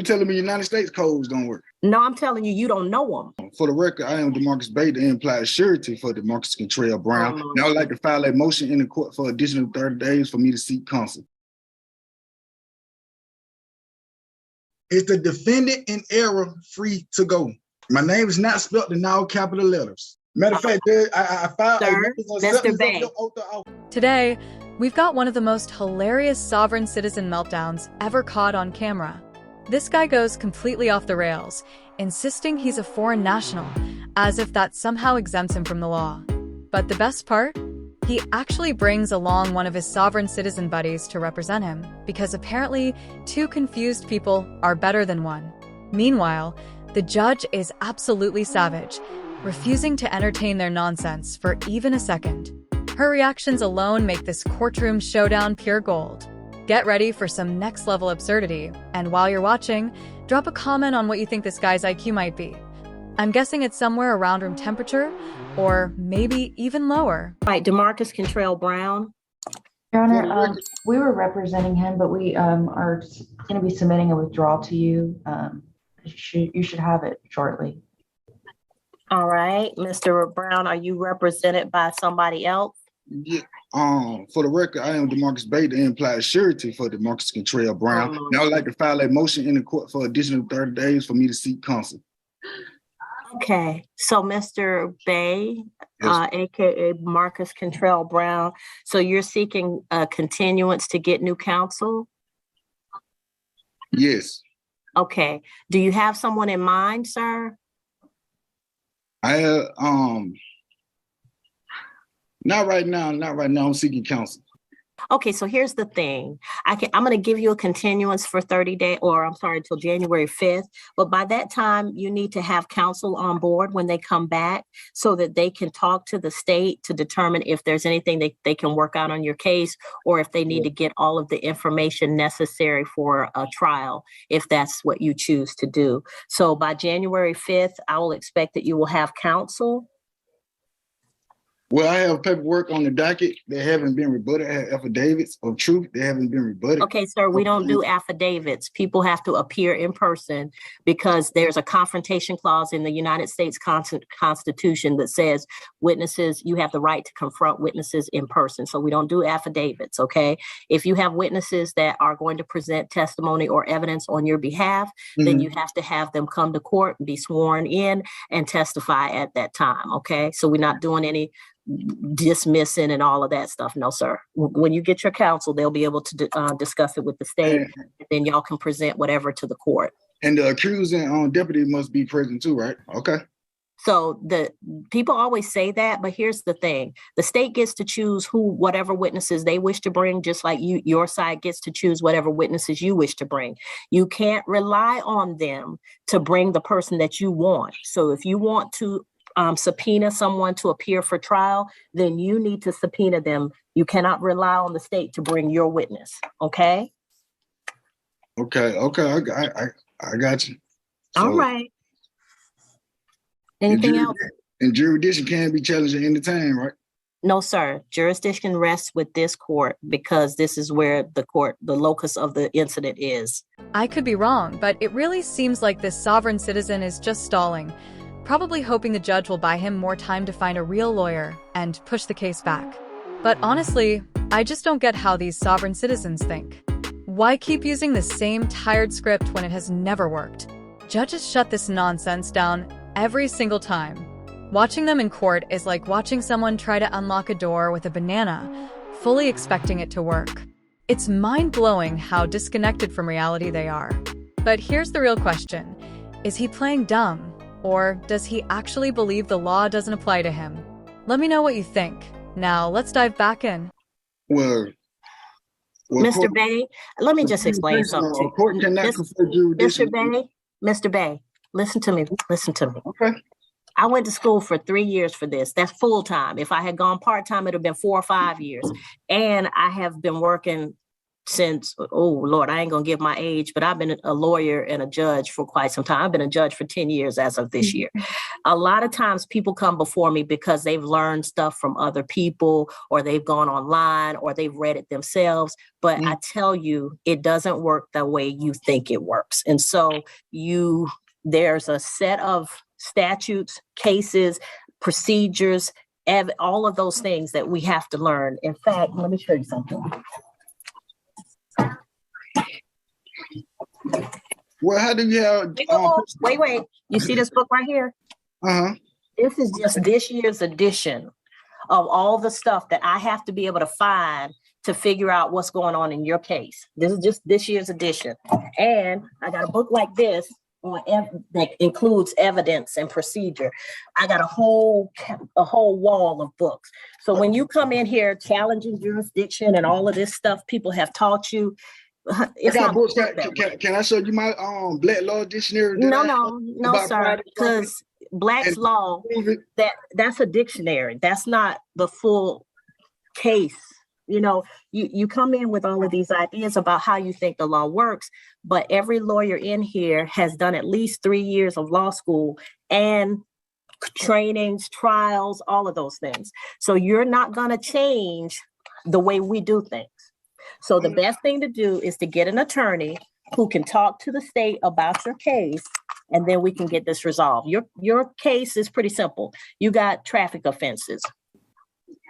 You telling me United States codes don't work? No, I'm telling you, you don't know them. For the record, I am DeMarcus Bay, the implied surety for DeMarcus Contrell Brown. And I would like to file a motion in the court for additional 30 days for me to seek counsel. Is the defendant in error free to go? My name is not spelled in all capital letters. Matter of fact, I filed Mr. Bay. Today, we've got one of the most hilarious sovereign citizen meltdowns ever caught on camera. This guy goes completely off the rails, insisting he's a foreign national, as if that somehow exempts him from the law. But the best part? He actually brings along one of his sovereign citizen buddies to represent him, because apparently 2 confused people are better than 1. Meanwhile, the judge is absolutely savage, refusing to entertain their nonsense for even a second. Her reactions alone make this courtroom showdown pure gold. Get ready for some next-level absurdity, and while you're watching, drop a comment on what you think this guy's IQ might be. I'm guessing it's somewhere around room temperature, or maybe even lower. Right, DeMarcus Contrell Brown. Your Honor, we were representing him, but we are going to be submitting a withdrawal to you. You should have it shortly. All right, Mr. Brown, are you represented by somebody else? Yeah. For the record, I am DeMarcus Bay, the implied surety for DeMarcus Contrell Brown. And I would like to file a motion in the court for additional 30 days for me to seek counsel. Okay, so Mr. Bay, Yes. aka Marcus Contrell Brown, so you're seeking a continuance to get new counsel? Yes. Okay, do you have someone in mind, sir? I not right now. I'm seeking counsel. Okay, so here's the thing. I'm going to give you a continuance for 30 days, or I'm sorry, until January 5th. But by that time, you need to have counsel on board when they come back so that they can talk to the state to determine if there's anything they can work out on your case, or if they need to get all of the information necessary for a trial, if that's what you choose to do. So by January 5th, I will expect that you will have counsel. Well, I have paperwork on the docket that haven't been rebutted. I have affidavits of truth that haven't been rebutted. Okay, sir, we don't do affidavits. People have to appear in person because there's a confrontation clause in the United States Constitution that says witnesses, you have the right to confront witnesses in person. So we don't do affidavits, okay? If you have witnesses that are going to present testimony or evidence on your behalf, then you have to have them come to court and be sworn in and testify at that time, okay? So we're not doing any dismissing and all of that stuff. No, sir. When you get your counsel, they'll be able to discuss it with the state, and then y'all can present whatever to the court. And the accusing deputy must be present too, right? Okay. So the people always say that, but here's the thing. The state gets to choose whatever witnesses they wish to bring, just like your side gets to choose whatever witnesses you wish to bring. You can't rely on them to bring the person that you want. So if you want to subpoena someone to appear for trial, then you need to subpoena them. You cannot rely on the state to bring your witness. Okay. Okay. I got you. So, all right. Anything else? And jurisdiction can't be challenged at any time, right? No, sir. Jurisdiction rests with this court because this is where the locus of the incident is. I could be wrong, but it really seems like this sovereign citizen is just stalling, probably hoping the judge will buy him more time to find a real lawyer and push the case back. But honestly, I just don't get how these sovereign citizens think. Why keep using the same tired script when it has never worked? Judges shut this nonsense down every single time. Watching them in court is like watching someone try to unlock a door with a banana, fully expecting it to work. It's mind-blowing how disconnected from reality they are. But here's the real question. Is he playing dumb? Or does he actually believe the law doesn't apply to him? Let me know what you think. Now, let's dive back in. Well Mr. Bay, let me just explain something to you. Mr. Bay, listen to me. Okay. I went to school for 3 years for this. That's full time. If I had gone part time, it would have been 4 or 5 years. And I have been working since, oh Lord, I ain't gonna give my age, but I've been a lawyer and a judge for quite some time. I've been a judge for 10 years as of this year. A lot of times people come before me because they've learned stuff from other people, or they've gone online, or they've read it themselves. But I tell you, it doesn't work the way you think it works. And so there's a set of statutes, cases, procedures, all of those things that we have to learn. In fact, let me show you something. Well, how do you have? Wait. You see this book right here? This is just this year's edition of all the stuff that I have to be able to find to figure out what's going on in your case. This is just this year's edition. And I got a book like this that includes evidence and procedure. I got a whole wall of books. So when you come in here challenging jurisdiction and all of this stuff people have taught you, it's not books. Can I show you my Black Law Dictionary? No, sir. Because Black's Law, that's a dictionary. That's not the full case. You know, you come in with all of these ideas about how you think the law works, but every lawyer in here has done at least 3 years of law school and trainings, trials, all of those things. So you're not going to change the way we do things. So the best thing to do is to get an attorney who can talk to the state about your case, and then we can get this resolved. Your case is pretty simple. You got traffic offenses.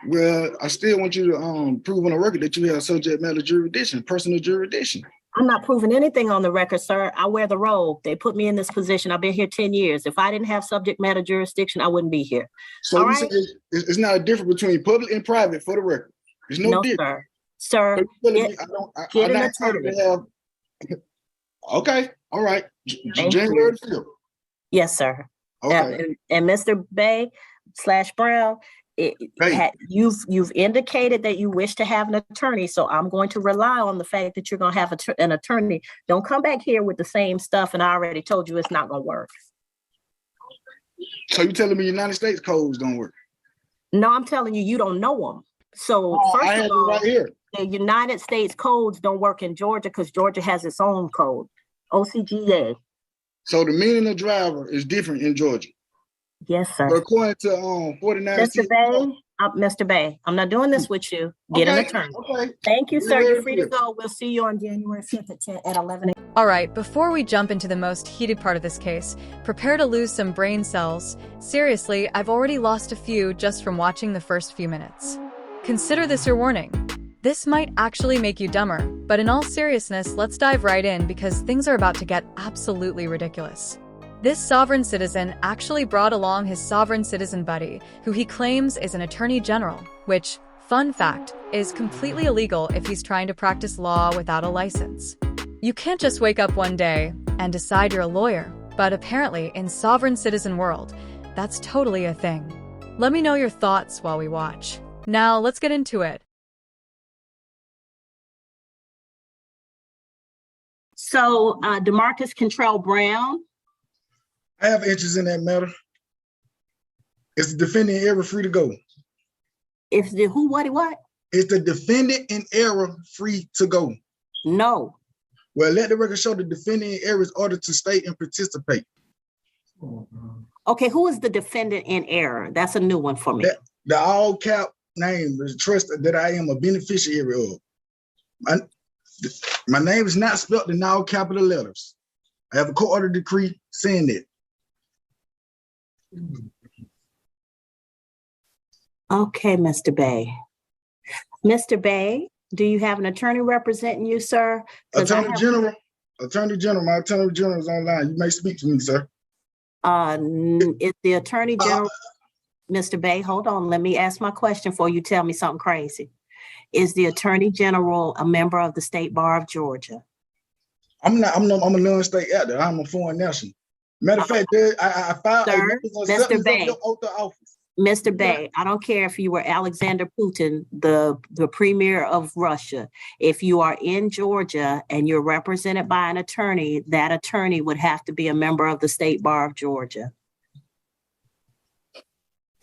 Well, I still want you to prove on the record that you have subject matter jurisdiction, personal jurisdiction. I'm not proving anything on the record, sir. I wear the robe. They put me in this position. I've been here 10 years. If I didn't have subject matter jurisdiction, I wouldn't be here. So you say it's not a difference between public and private for the record. There's no difference. Sir, get an attorney. Okay, all right. January 5th. Yes, sir. Okay. And Mr. Bay/Brown, you've indicated that you wish to have an attorney, so I'm going to rely on the fact that you're going to have an attorney. Don't come back here with the same stuff, and I already told you it's not going to work. So you're telling me United States codes don't work? No, I'm telling you, you don't know them. So first of all, right here. The United States codes don't work in Georgia because Georgia has its own code, OCGA. So the meaning of driver is different in Georgia? Yes, sir. But according to 49. Mr. Bay, I'm not doing this with you. Get an attorney. Okay. Thank you, sir. You're free to go. We'll see you on January 5th at 11 a.m. All right, before we jump into the most heated part of this case, prepare to lose some brain cells. Seriously, I've already lost a few just from watching the first few minutes. Consider this your warning. This might actually make you dumber, but in all seriousness, let's dive right in because things are about to get absolutely ridiculous. This sovereign citizen actually brought along his sovereign citizen buddy, who he claims is an attorney general, which, fun fact, is completely illegal if he's trying to practice law without a license. You can't just wake up one day and decide you're a lawyer, but apparently in sovereign citizen world, that's totally a thing. Let me know your thoughts while we watch. Now, let's get into it. So, DeMarcus Cantrell Brown. I have interest in that matter. Is the defendant in error free to go? If the who, what? Is the defendant in error free to go? No. Well, let the record show the defendant in error is ordered to stay and participate. Okay, who is the defendant in error? That's a new one for me. The all cap name is trust that I am a beneficiary of. My name is not spelled in all capital letters. I have a court order decree saying that. Okay, Mr. Bay. Mr. Bay, do you have an attorney representing you, sir? Attorney General, my Attorney General is online. You may speak to me, sir. Is the Attorney General, Mr. Bay, hold on. Let me ask my question before you tell me something crazy. Is the Attorney General a member of the State Bar of Georgia? I'm a non-state actor. I'm a foreign national. Matter of fact, I filed Mr. Bay. Mr. Bay, I don't care if you were Alexander Putin, the premier of Russia. If you are in Georgia and you're represented by an attorney, that attorney would have to be a member of the State Bar of Georgia.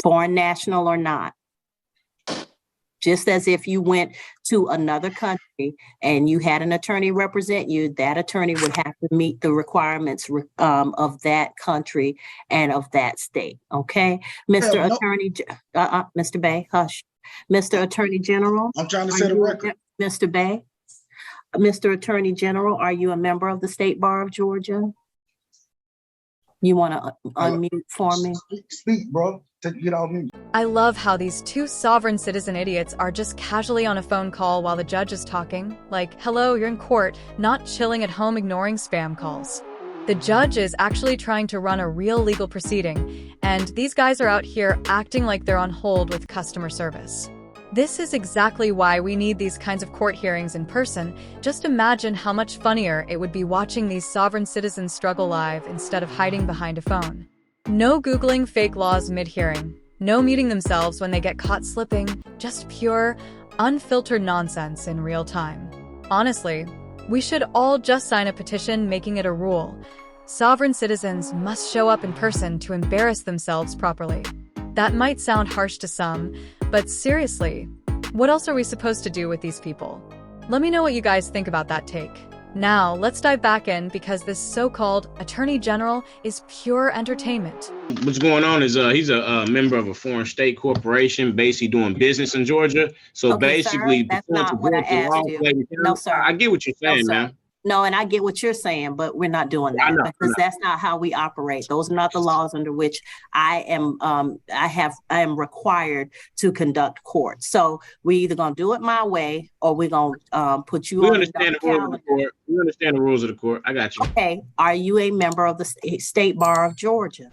Foreign national or not. Just as if you went to another country and you had an attorney represent you, that attorney would have to meet the requirements of that country and of that state. Okay, Mr. Attorney, Mr. Bay, hush. Mr. Attorney General. I'm trying to set a record. Mr. Bay, Mr. Attorney General, are you a member of the State Bar of Georgia? You want to unmute for me? Speak, bro. Get off mute. I love how these two sovereign citizen idiots are just casually on a phone call while the judge is talking. Like, hello, you're in court, not chilling at home ignoring spam calls. The judge is actually trying to run a real legal proceeding, and these guys are out here acting like they're on hold with customer service. This is exactly why we need these kinds of court hearings in person. Just imagine how much funnier it would be watching these sovereign citizens struggle live instead of hiding behind a phone. No Googling fake laws mid-hearing. No muting themselves when they get caught slipping. Just pure, unfiltered nonsense in real time. Honestly, we should all just sign a petition making it a rule. Sovereign citizens must show up in person to embarrass themselves properly. That might sound harsh to some, but seriously, what else are we supposed to do with these people? Let me know what you guys think about that take. Now, let's dive back in because this so-called Attorney General is pure entertainment. What's going on is he's a member of a foreign state corporation basically doing business in Georgia. So Okay, basically, sir, that's not what I asked you. No, sir. I get what you're saying, No, sir. man. No, and I get what you're saying, but we're not doing that because that's not how we operate. Those are not the laws under which I am required to conduct court. So we either gonna do it my way or we're gonna put you on the calendar. We understand the rules of the court. I got you. Okay. Are you a member of the State Bar of Georgia?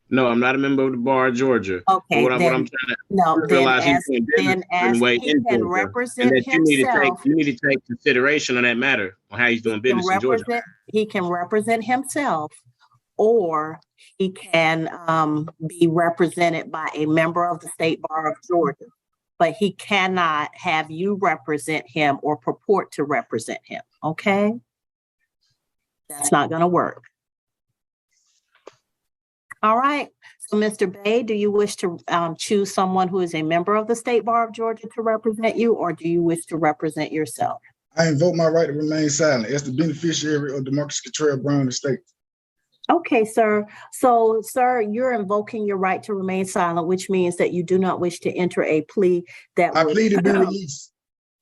No, I'm not a member of the Bar of Georgia. Okay, what I'm trying to realize then as he can represent himself, you need to take consideration on that matter on how he's doing business in Georgia. He can represent himself, or he can be represented by a member of the State Bar of Georgia. But he cannot have you represent him or purport to represent him. Okay, that's not going to work. All right. So, Mr. Bay, do you wish to choose someone who is a member of the State Bar of Georgia to represent you, or do you wish to represent yourself? I invoke my right to remain silent as the beneficiary of Demarcus Cottrell Brown estate. Okay, sir. So, sir, you're invoking your right to remain silent, which means that you do not wish to enter a plea that I plead to be released.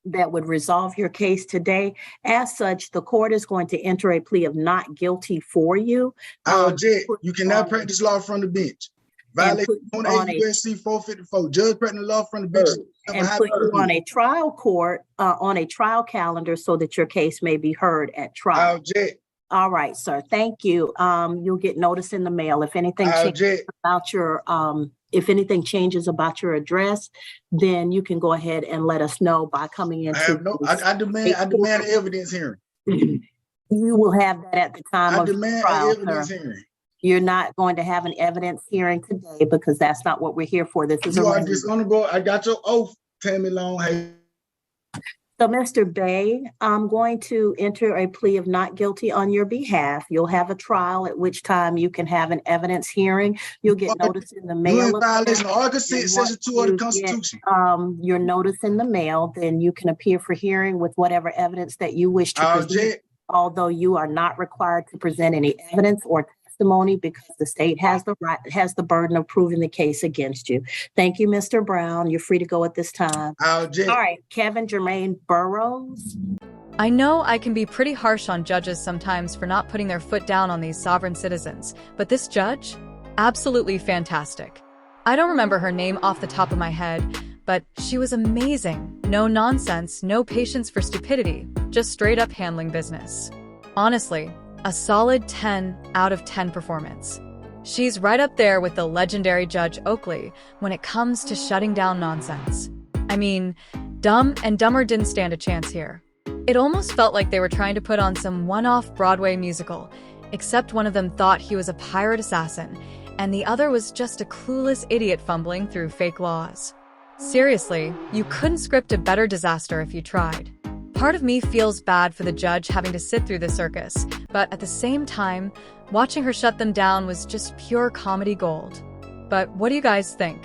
That would resolve your case today. As such, the court is going to enter a plea of not guilty for you. Judge, you cannot practice law from the bench. Violation 28 U.S.C. 454. Judge practicing law from the bench. And put you on a trial court, on a trial calendar so that your case may be heard at trial. All right, sir. Thank you. You'll get notice in the mail if anything changes about your if anything changes about your address, then you can go ahead and let us know by coming into. I demand an evidence hearing. You will have that at the time of the trial, evidence hearing. You're not going to have an evidence hearing today because that's not what we're here for. This is you are dishonorable. I got your oath, Tammy Long. Hey. So, Mr. Bay, I'm going to enter a plea of not guilty on your behalf. You'll have a trial at which time you can have an evidence hearing. You'll get notice in the mail. You're in violation of Article 6, Section 2 of the Constitution. Your notice in the mail, then you can appear for hearing with whatever evidence that you wish to present. Although you are not required to present any evidence or testimony because the state has the burden of proving the case against you. Thank you, Mr. Brown. You're free to go at this time. All right, Kevin Jermaine Burrows. I know I can be pretty harsh on judges sometimes for not putting their foot down on these sovereign citizens, but this judge? Absolutely fantastic. I don't remember her name off the top of my head, but she was amazing. No nonsense, no patience for stupidity, just straight up handling business. Honestly, a solid 10 out of 10 performance. She's right up there with the legendary Judge Oakley when it comes to shutting down nonsense. I mean, Dumb and Dumber didn't stand a chance here. It almost felt like they were trying to put on some one-off Broadway musical, except one of them thought he was a pirate assassin, and the other was just a clueless idiot fumbling through fake laws. Seriously, you couldn't script a better disaster if you tried. Part of me feels bad for the judge having to sit through the circus, but at the same time, watching her shut them down was just pure comedy gold. But what do you guys think?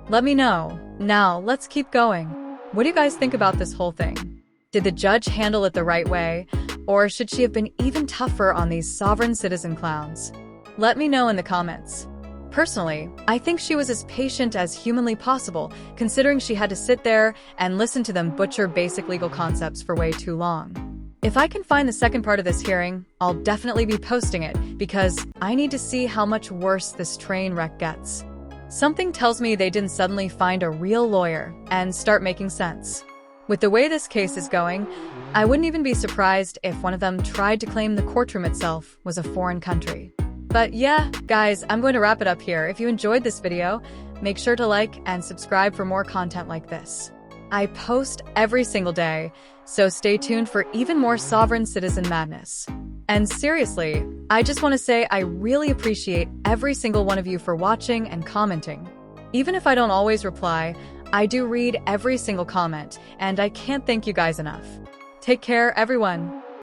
Let me know. Now, let's keep going. What do you guys think about this whole thing? Did the judge handle it the right way, or should she have been even tougher on these sovereign citizen clowns? Let me know in the comments. Personally, I think she was as patient as humanly possible, considering she had to sit there and listen to them butcher basic legal concepts for way too long. If I can find the second part of this hearing, I'll definitely be posting it because I need to see how much worse this train wreck gets. Something tells me they didn't suddenly find a real lawyer and start making sense. With the way this case is going, I wouldn't even be surprised if one of them tried to claim the courtroom itself was a foreign country. But yeah, guys, I'm going to wrap it up here. If you enjoyed this video, make sure to like and subscribe for more content like this. I post every single day, so stay tuned for even more sovereign citizen madness. And seriously, I just want to say I really appreciate every single one of you for watching and commenting. Even if I don't always reply, I do read every single comment, and I can't thank you guys enough. Take care, everyone.